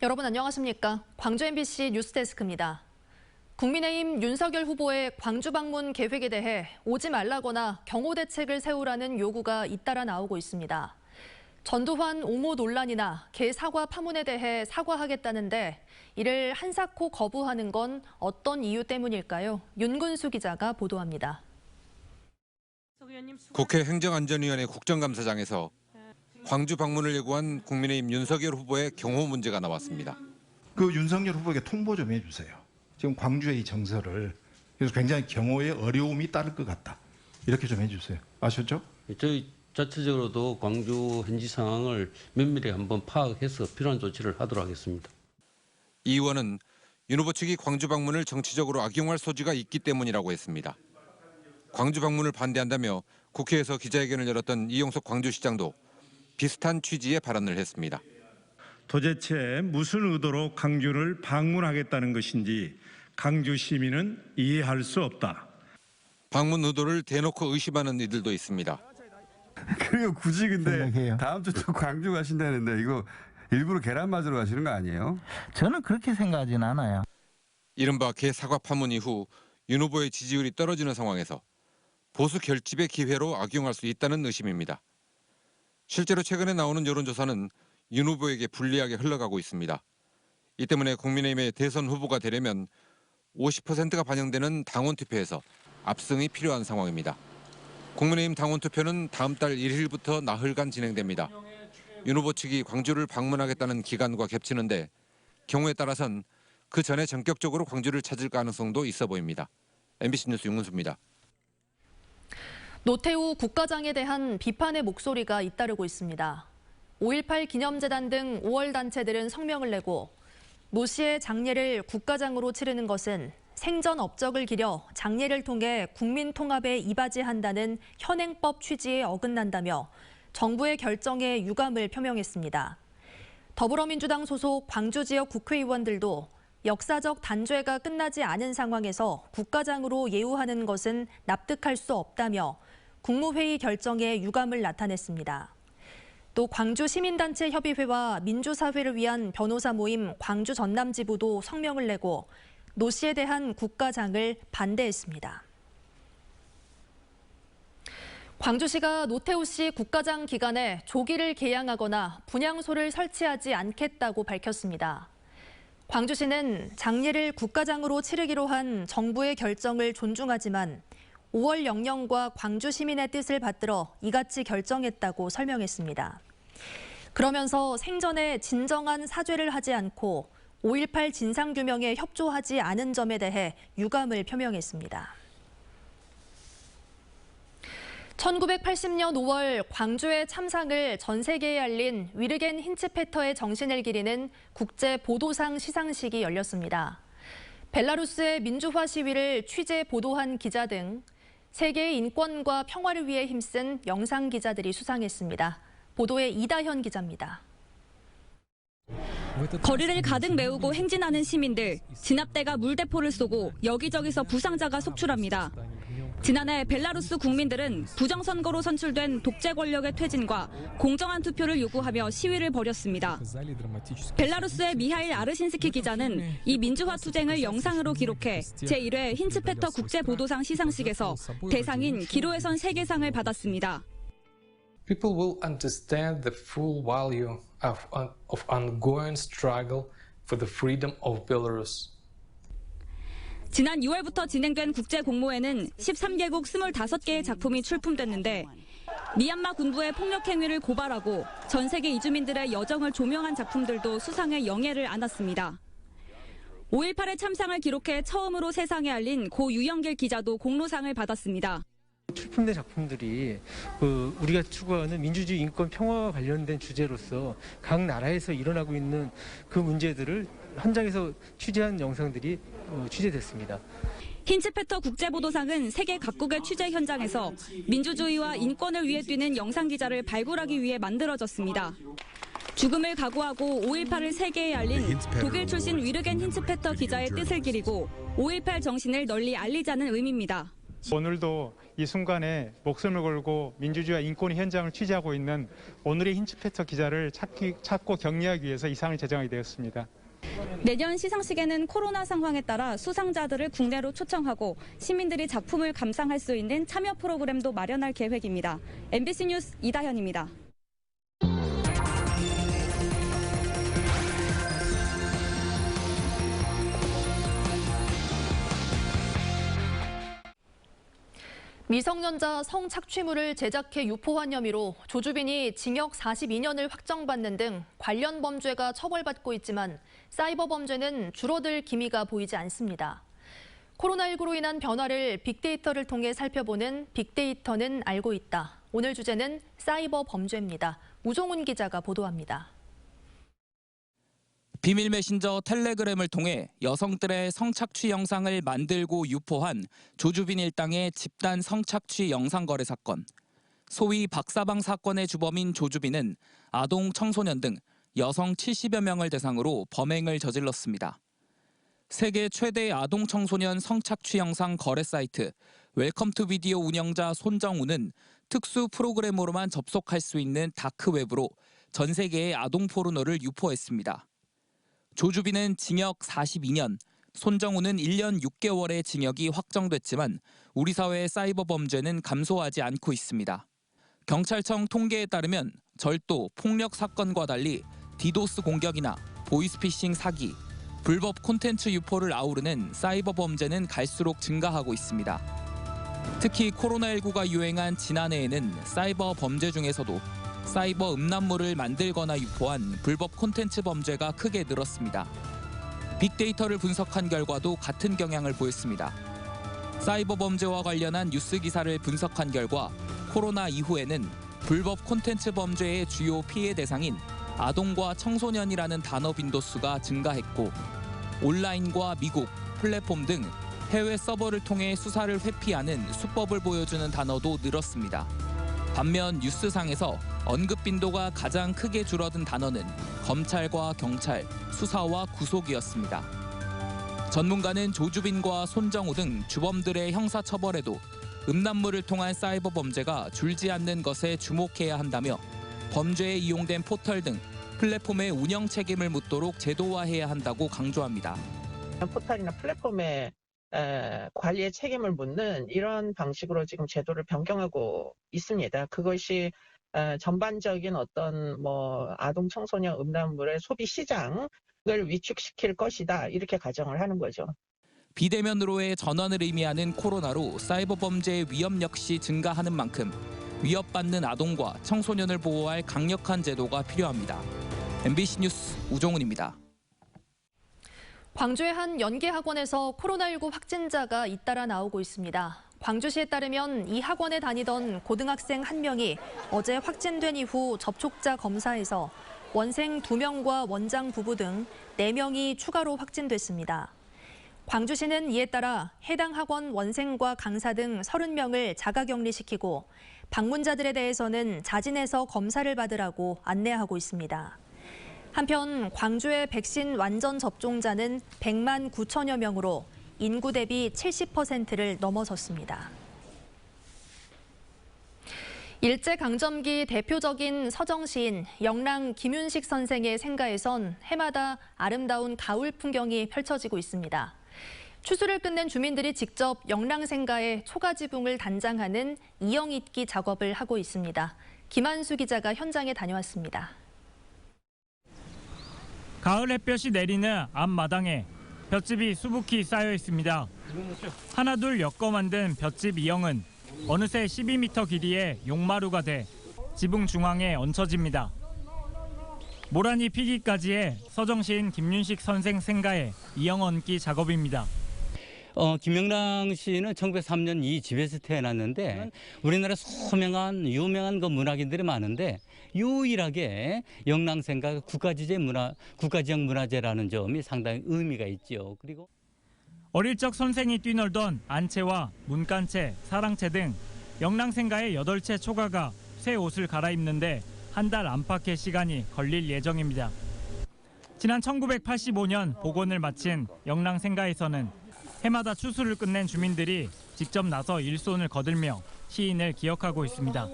여러분 안녕하십니까? 광주 MBC 뉴스데스크입니다. 국민의힘 윤석열 후보의 광주 방문 계획에 대해 오지 말라거나 경호 대책을 세우라는 요구가 잇따라 나오고 있습니다. 전두환 옹호 논란이나 개 사과 파문에 대해 사과하겠다는데 이를 한사코 거부하는 건 어떤 이유 때문일까요? 윤근수 기자가 보도합니다. 국회 행정안전위원회 국정감사장에서 광주 방문을 예고한 국민의힘 윤석열 후보의 경호 문제가 나왔습니다. 그 윤석열 후보에게 통보 좀 해주세요. 지금 광주의 이 정서를 그래서 굉장히 경호에 어려움이 따를 것 같다. 이렇게 좀 해주세요. 아셨죠? 저희 자체적으로도 광주 현지 상황을 면밀히 한번 파악해서 필요한 조치를 하도록 하겠습니다. 이 의원은 윤 후보 측이 광주 방문을 정치적으로 악용할 소지가 있기 때문이라고 했습니다. 광주 방문을 반대한다며 국회에서 기자회견을 열었던 이용석 광주시장도 비슷한 취지의 발언을 했습니다. 도대체 무슨 의도로 광주를 방문하겠다는 것인지 광주 시민은 이해할 수 없다. 방문 의도를 대놓고 의심하는 이들도 있습니다. 그리고 굳이 근데 다음 주 또 광주 가신다는데 이거 일부러 계란 맞으러 가시는 거 아니에요? 저는 그렇게 생각하진 않아요. 이른바 개 사과 파문 이후 윤 후보의 지지율이 떨어지는 상황에서 보수 결집의 기회로 악용할 수 있다는 의심입니다. 실제로 최근에 나오는 여론조사는 윤 후보에게 불리하게 흘러가고 있습니다. 이 때문에 국민의힘의 대선 후보가 되려면 50%가 반영되는 당원 투표에서 압승이 필요한 상황입니다. 국민의힘 당원 투표는 다음 달 1일부터 나흘간 진행됩니다. 윤 후보 측이 광주를 방문하겠다는 기간과 겹치는데 경우에 따라선 그 전에 전격적으로 광주를 찾을 가능성도 있어 보입니다. MBC 뉴스 윤근수입니다. 노태우 국가장에 대한 비판의 목소리가 잇따르고 있습니다. 5.18 기념재단 등 5월 단체들은 성명을 내고 노 씨의 장례를 국가장으로 치르는 것은 생전 업적을 기려 장례를 통해 국민 통합에 이바지한다는 현행법 취지에 어긋난다며 정부의 결정에 유감을 표명했습니다. 더불어민주당 소속 광주 지역 국회의원들도 역사적 단죄가 끝나지 않은 상황에서 국가장으로 예우하는 것은 납득할 수 없다며 국무회의 결정에 유감을 나타냈습니다. 또 광주 시민단체 협의회와 민주사회를 위한 변호사 모임 광주 전남지부도 성명을 내고 노 씨에 대한 국가장을 반대했습니다. 광주시가 노태우 씨 국가장 기간에 조기를 개양하거나 분향소를 설치하지 않겠다고 밝혔습니다. 광주시는 장례를 국가장으로 치르기로 한 정부의 결정을 존중하지만 5월 영령과 광주 시민의 뜻을 받들어 이같이 결정했다고 설명했습니다. 그러면서 생전에 진정한 사죄를 하지 않고 5.18 진상규명에 협조하지 않은 점에 대해 유감을 표명했습니다. 1980년 5월 광주의 참상을 전 세계에 알린 위르겐 힌츠페터의 정신을 기리는 국제 보도상 시상식이 열렸습니다. 벨라루스의 민주화 시위를 취재 보도한 기자 등 세계의 인권과 평화를 위해 힘쓴 영상 기자들이 수상했습니다. 보도에 이다현 기자입니다. 거리를 가득 메우고 행진하는 시민들, 진압대가 물대포를 쏘고 여기저기서 부상자가 속출합니다. 지난해 벨라루스 국민들은 부정선거로 선출된 독재 권력의 퇴진과 공정한 투표를 요구하며 시위를 벌였습니다. 벨라루스의 미하일 아르신스키 기자는 이 민주화 투쟁을 영상으로 기록해 제1회 힌츠페터 국제보도상 시상식에서 대상인 기로에선 세계상을 받았습니다. People will understand the full value of ongoing struggle for the freedom of Belarus. 지난 6월부터 진행된 국제공모에는 13개국 25개의 작품이 출품됐는데 미얀마 군부의 폭력 행위를 고발하고 전 세계 이주민들의 여정을 조명한 작품들도 수상의 영예를 안았습니다. 5.18의 참상을 기록해 처음으로 세상에 알린 고 유영길 기자도 공로상을 받았습니다. 출품된 작품들이 우리가 추구하는 민주주의, 인권, 평화와 관련된 주제로서 각 나라에서 일어나고 있는 그 문제들을 현장에서 취재한 영상들이 취재됐습니다. 힌츠페터 국제보도상은 세계 각국의 취재 현장에서 민주주의와 인권을 위해 뛰는 영상 기자를 발굴하기 위해 만들어졌습니다. 죽음을 각오하고 5.18을 세계에 알린 독일 출신 위르겐 힌츠페터 기자의 뜻을 기리고 5.18 정신을 널리 알리자는 의미입니다. 오늘도 이 순간에 목숨을 걸고 민주주의와 인권의 현장을 취재하고 있는 오늘의 힌츠페터 기자를 찾고 격려하기 위해서 이 상을 제정하게 되었습니다. 내년 시상식에는 코로나 상황에 따라 수상자들을 국내로 초청하고 시민들이 작품을 감상할 수 있는 참여 프로그램도 마련할 계획입니다. MBC 뉴스 이다현입니다. 미성년자 성착취물을 제작해 유포한 혐의로 조주빈이 징역 42년을 확정받는 등 관련 범죄가 처벌받고 있지만 사이버 범죄는 줄어들 기미가 보이지 않습니다. 코로나19로 인한 변화를 빅데이터를 통해 살펴보는 빅데이터는 알고 있다. 오늘 주제는 사이버 범죄입니다. 우종훈 기자가 보도합니다. 비밀 메신저 텔레그램을 통해 여성들의 성착취 영상을 만들고 유포한 조주빈 일당의 집단 성착취 영상 거래 사건. 소위 박사방 사건의 주범인 조주빈은 아동, 청소년 등 여성 70여 명을 대상으로 범행을 저질렀습니다. 세계 최대 아동 청소년 성착취 영상 거래 사이트 웰컴 투 비디오 운영자 손정우는 특수 프로그램으로만 접속할 수 있는 다크웹으로 전 세계의 아동 포르노를 유포했습니다. 조주빈은 징역 42년, 손정우는 1년 6개월의 징역이 확정됐지만 우리 사회의 사이버 범죄는 감소하지 않고 있습니다. 경찰청 통계에 따르면 절도, 폭력 사건과 달리 디도스 공격이나 보이스피싱 사기, 불법 콘텐츠 유포를 아우르는 사이버 범죄는 갈수록 증가하고 있습니다. 특히 코로나19가 유행한 지난해에는 사이버 범죄 중에서도 사이버 음란물을 만들거나 유포한 불법 콘텐츠 범죄가 크게 늘었습니다. 빅데이터를 분석한 결과도 같은 경향을 보였습니다. 사이버 범죄와 관련한 뉴스 기사를 분석한 결과 코로나 이후에는 불법 콘텐츠 범죄의 주요 피해 대상인 아동과 청소년이라는 단어 빈도수가 증가했고 온라인과 미국, 플랫폼 등 해외 서버를 통해 수사를 회피하는 수법을 보여주는 단어도 늘었습니다. 반면 뉴스상에서 언급 빈도가 가장 크게 줄어든 단어는 검찰과 경찰, 수사와 구속이었습니다. 전문가는 조주빈과 손정우 등 주범들의 형사처벌에도 음란물을 통한 사이버 범죄가 줄지 않는 것에 주목해야 한다며 범죄에 이용된 포털 등 플랫폼의 운영 책임을 묻도록 제도화해야 한다고 강조합니다. 포털이나 플랫폼의 관리의 책임을 묻는 이런 방식으로 지금 제도를 변경하고 있습니다. 그것이 전반적인 어떤 아동 청소년 음란물의 소비 시장을 위축시킬 것이다 이렇게 가정을 하는 거죠. 비대면으로의 전환을 의미하는 코로나로 사이버 범죄의 위험 역시 증가하는 만큼 위협받는 아동과 청소년을 보호할 강력한 제도가 필요합니다. MBC 뉴스 우종훈입니다. 광주의 한 연계학원에서 코로나19 확진자가 잇따라 나오고 있습니다. 광주시에 따르면 이 학원에 다니던 고등학생 1명이 어제 확진된 이후 접촉자 검사에서 원생 2명과 원장 부부 등 4명이 추가로 확진됐습니다. 광주시는 이에 따라 해당 학원 원생과 강사 등 30명을 자가격리시키고 방문자들에 대해서는 자진해서 검사를 받으라고 안내하고 있습니다. 한편 광주의 백신 완전 접종자는 100만 9천여 명으로 인구 대비 70%를 넘어섰습니다. 일제강점기 대표적인 서정시인 영랑 김윤식 선생의 생가에선 해마다 아름다운 가을 풍경이 펼쳐지고 있습니다. 추수를 끝낸 주민들이 직접 영랑 생가에 초가 지붕을 단장하는 이영 잇기 작업을 하고 있습니다. 김한수 기자가 현장에 다녀왔습니다. 가을 햇볕이 내리는 앞마당에 볏짚이 수북히 쌓여 있습니다. 하나둘 엮어 만든 볏짚 이영은 어느새 12m 길이의 용마루가 돼 지붕 중앙에 얹혀집니다. 모란이 피기까지의 서정시인 김윤식 선생 생가의 이영 얹기 작업입니다. 김영랑 씨는 1903년 이 집에서 태어났는데 우리나라 유명한 그 문학인들이 많은데 유일하게 영랑생가 국가지역 문화재라는 점이 상당히 의미가 있죠. 그리고 어릴 적 선생이 뛰놀던 안채와 문간채, 사랑채 등 영랑생가의 8채 초가가 새 옷을 갈아입는데 한 달 안팎의 시간이 걸릴 예정입니다. 지난 1985년 복원을 마친 영랑생가에서는 해마다 추수를 끝낸 주민들이 직접 나서 일손을 거들며 시인을 기억하고 있습니다.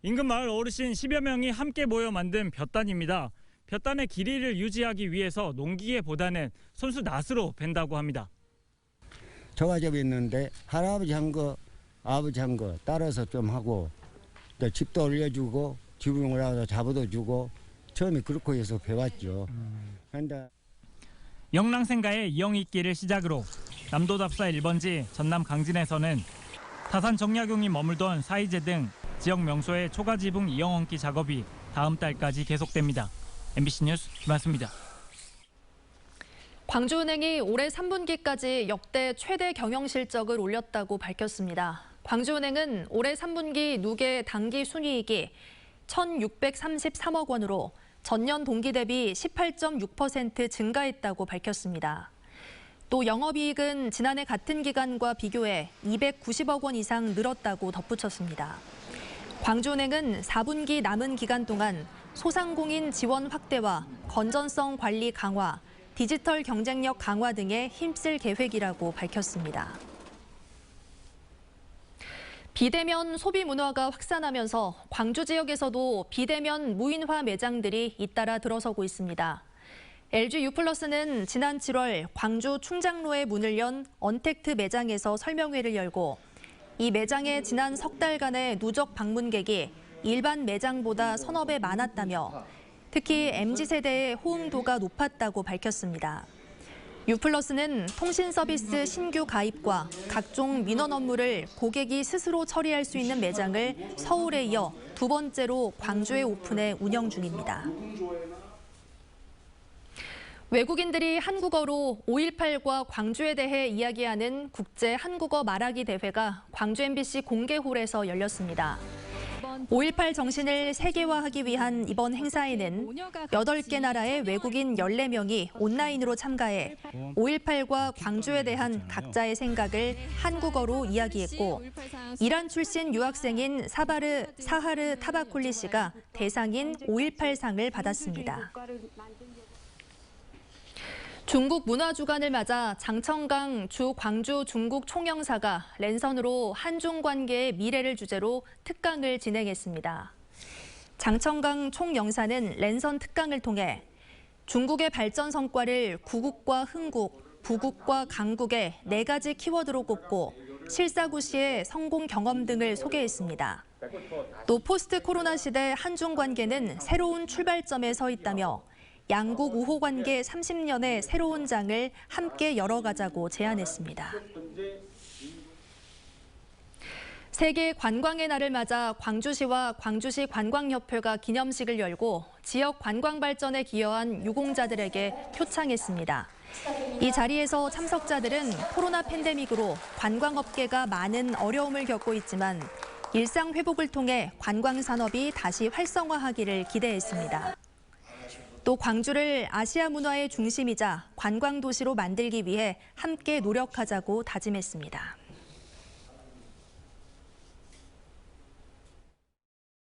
인근 마을 어르신 10여 명이 함께 모여 만든 볕단입니다. 볕단의 길이를 유지하기 위해서 농기계보다는 손수 낫으로 벤다고 합니다. 저가접이 있는데 할아버지 한 거, 아버지 한 거 따라서 좀 하고 또 집도 올려주고 지붕을 와서 잡아도 주고 처음에 그렇게 해서 배웠죠. 그런데 영랑생가의 이영익길을 시작으로 남도답사 1번지 전남 강진에서는 다산 정약용이 머물던 사이제 등 지역 명소의 초가 지붕 이영원기 작업이 다음 달까지 계속됩니다. MBC 뉴스 김한수입니다. 광주은행이 올해 3분기까지 역대 최대 경영 실적을 올렸다고 밝혔습니다. 광주은행은 올해 3분기 누계 당기 순이익이 1,633억 원으로 전년 동기 대비 18.6% 증가했다고 밝혔습니다. 또 영업이익은 지난해 같은 기간과 비교해 290억 원 이상 늘었다고 덧붙였습니다. 광주은행은 4분기 남은 기간 동안 소상공인 지원 확대와 건전성 관리 강화, 디지털 경쟁력 강화 등에 힘쓸 계획이라고 밝혔습니다. 비대면 소비 문화가 확산하면서 광주 지역에서도 비대면 무인화 매장들이 잇따라 들어서고 있습니다. LG U+는 지난 7월 광주 충장로에 문을 연 언택트 매장에서 설명회를 열고 이 매장에 지난 석 달간의 누적 방문객이 일반 매장보다 서너 배 많았다며 특히 MZ세대의 호응도가 높았다고 밝혔습니다. U+는 통신 서비스 신규 가입과 각종 민원 업무를 고객이 스스로 처리할 수 있는 매장을 서울에 이어 두 번째로 광주에 오픈해 운영 중입니다. 외국인들이 한국어로 5.18과 광주에 대해 이야기하는 국제 한국어 말하기 대회가 광주 MBC 공개홀에서 열렸습니다. 5.18 정신을 세계화하기 위한 이번 행사에는 8개 나라의 외국인 14명이 온라인으로 참가해 5.18과 광주에 대한 각자의 생각을 한국어로 이야기했고 이란 출신 유학생인 사하르 타바콜리 씨가 대상인 5.18상을 받았습니다. 중국 문화주간을 맞아 장청강 주 광주 중국 총영사가 랜선으로 한중 관계의 미래를 주제로 특강을 진행했습니다. 장청강 총영사는 랜선 특강을 통해 중국의 발전 성과를 구국과 흥국, 부국과 강국의 4가지 키워드로 꼽고 실사구시의 성공 경험 등을 소개했습니다. 또 포스트 코로나 시대 한중 관계는 새로운 출발점에 서 있다며 양국 우호 관계 30년의 새로운 장을 함께 열어가자고 제안했습니다. 세계 관광의 날을 맞아 광주시와 광주시 관광협회가 기념식을 열고 지역 관광 발전에 기여한 유공자들에게 표창했습니다. 이 자리에서 참석자들은 코로나 팬데믹으로 관광업계가 많은 어려움을 겪고 있지만 일상 회복을 통해 관광 산업이 다시 활성화하기를 기대했습니다. 또 광주를 아시아 문화의 중심이자 관광 도시로 만들기 위해 함께 노력하자고 다짐했습니다.